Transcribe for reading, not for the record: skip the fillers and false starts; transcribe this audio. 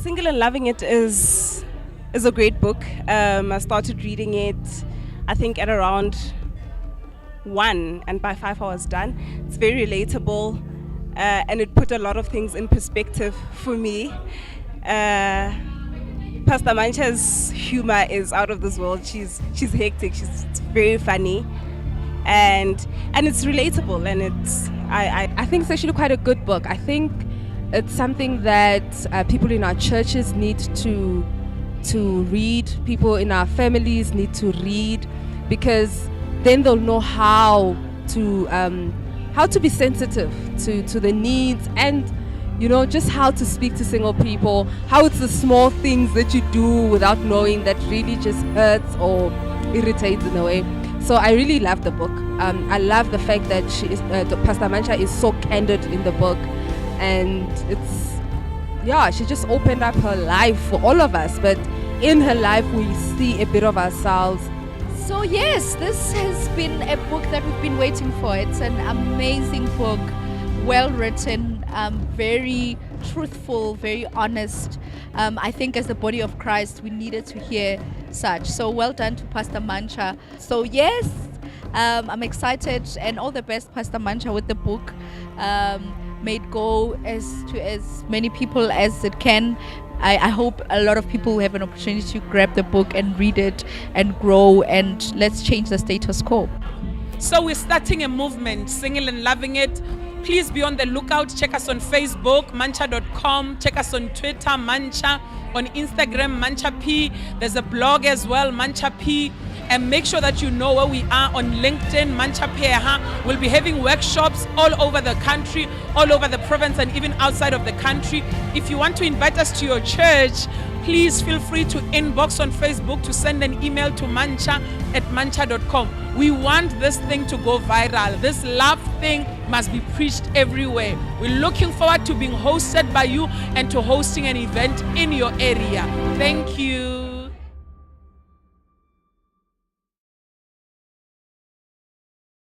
Single and Loving It is a great book. I started reading it, I think, at around 1, and by 5 I was done. It's very relatable, and it put a lot of things in perspective for me. Pastor Mantsha's humor is out of this world. She's hectic. She's very funny, and it's relatable, and I think it's actually quite a good book. I think it's something that people in our churches need to read. People in our families need to read, because then they'll know how to be sensitive to the needs, and just how to speak to single people, how it's the small things that you do without knowing that really just hurts or irritates in a way. So I really love the book. I love the fact that Pastor Mantsha is so candid in the book, and she just opened up her life for all of us, but in her life we see a bit of ourselves. So yes, this has been a book that we've been waiting for. It's an amazing book, well written, very truthful, very honest. I think as the body of Christ, we needed to hear such. So well done to Pastor Mantsha. So yes, I'm excited, and all the best, Pastor Mantsha, with the book. May it go to as many people as it can. I hope a lot of people will have an opportunity to grab the book and read it and grow, and let's change the status quo. So we're starting a movement, Single and Loving It. Please be on the lookout. Check us on Facebook, mantsha.com. Check us on Twitter, Mantsha. On Instagram, Mantsha P. There's a blog as well, Mantsha P. And make sure that you know where we are on LinkedIn, Mantsha Pheeha. We'll be having workshops all over the country, all over the province, and even outside of the country. If you want to invite us to your church, please feel free to inbox on Facebook, to send an email to mantsha@mantsha.com. We want this thing to go viral. This love thing must be preached everywhere. We're looking forward to being hosted by you and to hosting an event in your area. Thank you.